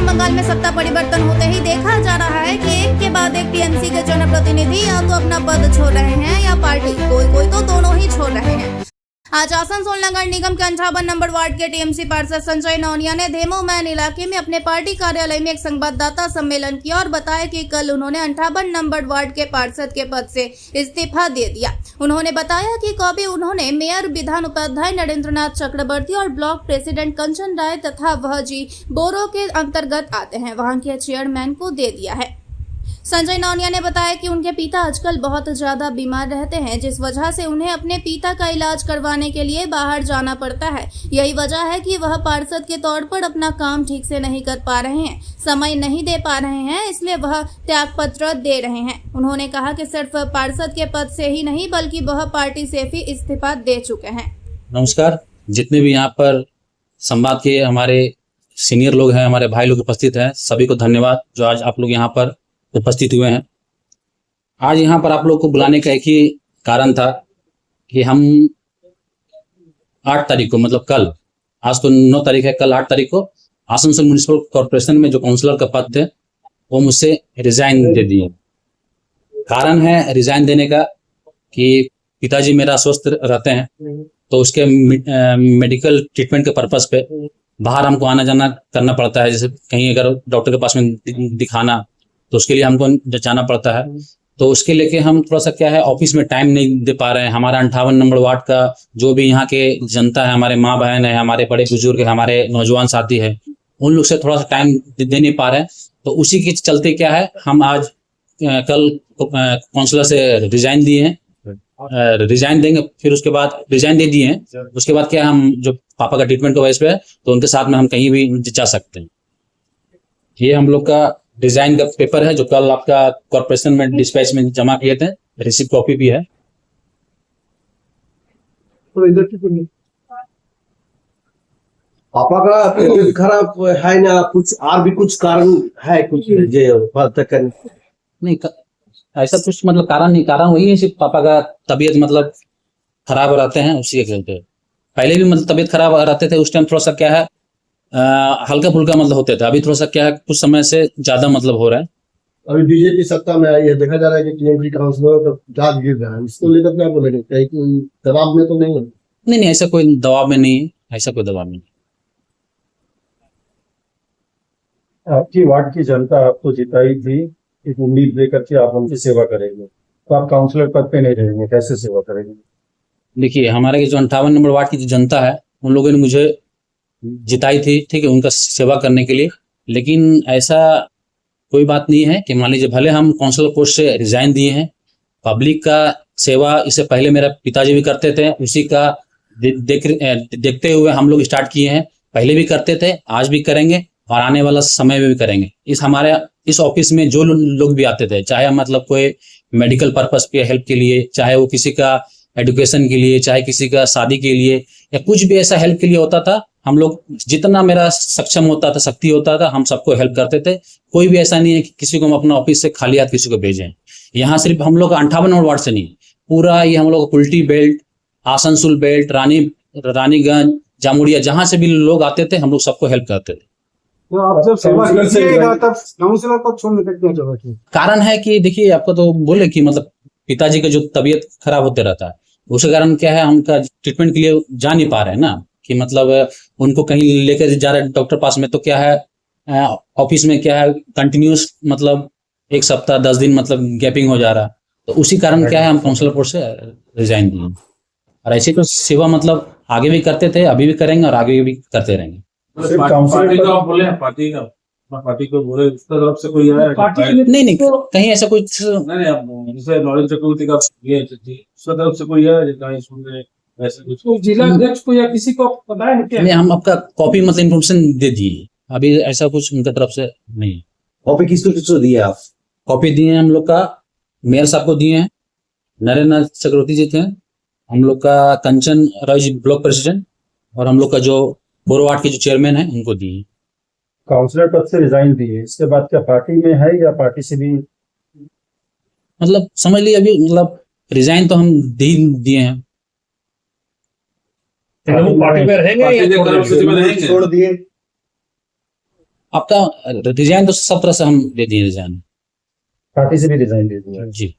पश्चिम बंगाल में सत्ता परिवर्तन होते ही देखा जा रहा है कि एक के बाद एक टीएमसी के जनप्रतिनिधि या तो अपना पद छोड़ रहे हैं या पार्टी, कोई तो दोनों ही छोड़ रहे हैं। आज आसनसोल नगर निगम के 58 नंबर वार्ड के टीएमसी पार्षद संजय नौनिया ने धेमो मैन इलाके में अपने पार्टी कार्यालय में एक संवाददाता सम्मेलन किया और बताया कि कल उन्होंने 58 नंबर वार्ड के पार्षद के पद से इस्तीफा दे दिया। उन्होंने बताया कि कभी उन्होंने मेयर विधान उपाध्याय नरेंद्रनाथ चक्रवर्ती और ब्लॉक प्रेसिडेंट कंचन राय तथा वह जी बोरो के अंतर्गत आते हैं वहां के चेयरमैन को दे दिया है। संजय नौनिया ने बताया कि उनके पिता आजकल बहुत ज्यादा बीमार रहते हैं, जिस वजह से उन्हें अपने पिता का इलाज करवाने के लिए बाहर जाना पड़ता है। यही वजह है कि वह पार्षद के तौर पर अपना काम ठीक से नहीं कर पा रहे हैं, समय नहीं दे पा रहे हैं, इसलिए वह त्यागपत्र दे रहे हैं। उन्होंने कहा कि सिर्फ पार्षद के पद से ही नहीं बल्कि वह पार्टी से भी इस्तीफा दे चुके हैं। नमस्कार, जितने भी यहाँ पर संवाद के हमारे सीनियर लोग हैं, हमारे भाई लोग उपस्थित हैं, सभी को धन्यवाद जो आज आप लोग यहाँ पर उपस्थित हुए हैं। आज यहाँ पर आप लोग को बुलाने का एक ही कारण था कि हम 8 तारीख को, मतलब कल, आज तो 9 तारीख है, कल 8 तारीख को आसनसोल म्युनिसिपल कॉर्पोरेशन में जो काउंसलर का पद थे वो मुझसे रिजाइन दे दिए। कारण है रिजाइन देने का कि पिताजी मेरा स्वस्थ रहते हैं, तो उसके मेडिकल ट्रीटमेंट के पर्पस पे बाहर हमको आना जाना करना पड़ता है। जैसे कहीं अगर डॉक्टर के पास में दिखाना तो उसके लिए हमको जाना पड़ता है, तो उसके लेके हम थोड़ा सा क्या है ऑफिस में टाइम नहीं दे पा रहे हैं। हमारा 58 नंबर वार्ड का जो भी यहाँ के जनता है, हमारे माँ बहन है, हमारे बड़े बुजुर्ग है, हमारे नौजवान साथी है, उन लोग से थोड़ा सा टाइम दे नहीं पा रहे हैं। तो उसी के चलते क्या है हम आज कल काउंसलर से रिजाइन दिए हैं, रिजाइन देंगे, फिर उसके बाद रिजाइन दे दिए हैं। उसके बाद क्या हम जो पापा का ट्रीटमेंट का वजह पे है तो उनके साथ में हम कहीं भी जा सकते हैं। ये हम लोग का डिजाइन का पेपर है जो कल आपका कॉर्पोरेशन में डिस्पैच में जमा किए थे, रिसिप्ट कॉपी भी है। तो इधर पापा का तबीयत खराब है ना, कुछ और भी कुछ कारण है कुछ नहीं ऐसा कुछ मतलब कारण नहीं, कारण वही है सिर्फ पापा का तबीयत मतलब खराब रहते हैं उसी के चलते। पहले भी मतलब तबीयत खराब रहते थे, उस टाइम थोड़ा सा क्या है हल्का फुल्का मतलब होते थे, अभी थोड़ा सा क्या है कुछ समय से ज्यादा मतलब हो रहा है। अभी बीजेपी सत्ता में आई है, देखा जा रहा है कि टीएमसी काउंसलर तो जाग गिर रहा है, इसको लेकर क्या बोलेंगे? कहीं कोई दबाव में तो नहीं है? नहीं, ऐसा कोई दबाव में नहीं है, ऐसा कोई दबाव नहीं। आपकी वार्ड की जनता आपको जिताई थी, एक उम्मीद लेकर के आप उनकी सेवा करेंगे, तो आप काउंसलर पद पे नहीं रहेंगे, कैसे सेवा करेंगे? देखिए, हमारे जो 58 नंबर वार्ड की जो जनता है उन लोगों ने मुझे जिताई थी, ठीक है, उनका सेवा करने के लिए। लेकिन ऐसा कोई बात नहीं है कि मान लीजिए भले हम काउंसलर पोस्ट से रिजाइन दिए हैं, पब्लिक का सेवा इससे पहले मेरा पिताजी भी करते थे, उसी का देखते हुए हम लोग स्टार्ट किए हैं। पहले भी करते थे, आज भी करेंगे और आने वाला समय में भी करेंगे। इस ऑफिस में जो लोग भी आते थे, चाहे मतलब कोई मेडिकल पर्पस पे हेल्प के लिए, चाहे वो किसी का एजुकेशन के लिए, चाहे किसी का शादी के लिए या कुछ भी ऐसा हेल्प के लिए होता था, हम लोग जितना मेरा सक्षम होता था, शक्ति होता था, हम सबको हेल्प करते थे। कोई भी ऐसा नहीं है कि किसी को हम अपना ऑफिस से खाली हाथ किसी को भेजें। यहाँ सिर्फ हम लोग 58 नंबर वार्ड से नहीं, पूरा ये हम लोग कुल्टी बेल्ट, आसनसोल बेल्ट, रानीगंज, जामुड़िया, जहां से भी लोग आते थे हम लोग सबको हेल्प करते थे। तो आप जब सेवा कीजिएगा तब काउंसलर पद छोड़ने का क्या जरूरत है? कारण है कि देखिए, आपको तो बोले कि मतलब पिताजी का जो तबीयत खराब होते रहता है, उसके कारण क्या है हम ट्रीटमेंट के लिए जा नहीं पा रहे हैं ना, कि मतलब उनको कहीं लेकर जा रहे डॉक्टर पास में, तो क्या है ऑफिस में क्या है कंटिन्यूस मतलब 1 सप्ताह 10 दिन मतलब गैपिंग हो जा रहा है। तो उसी कारण क्या है हम काउंसलर पोस्ट से रिजाइन दिए। और ऐसे तो सेवा मतलब आगे भी करते थे, अभी भी करेंगे और आगे भी करते रहेंगे। पार्टी को बोले उसका तरफ से कोई आया? नहीं, कहीं ऐसा कुछ नहीं। जैसे नरेंद्र चक्रवर्ती का उसका तरफ से कोई आया ऐसे कुछ? तो जिला अध्यक्ष को या किसी को पता है क्या? नहीं, हम आपका कॉपी मतलब इन्फॉर्मेशन दे दिए, अभी ऐसा कुछ उनकी तरफ से नहीं। कॉपी किसको दिए आप? कॉपी दिए हम लोग का मेयर साहब को दिए हैं, नरेंद्र चक्रवर्ती जी थे, हम लोग का कंचन राय जी ब्लॉक प्रेसिडेंट, और हम लोग का जो बोरो वार्ड के जो चेयरमैन है उनको दिए। काउंसलर पद से रिजाइन दिए, इसके बाद क्या पार्टी में है या पार्टी से भी? मतलब समझ लीजिए अभी मतलब रिजाइन तो हम दिए हैं। पार्टी में रहेंगे या छोड़ दिए? आपका रिजाइन तो सब तरह से हम दे दिए रिजाइन पार्टी से भी रिजाइन दे दिया। जी।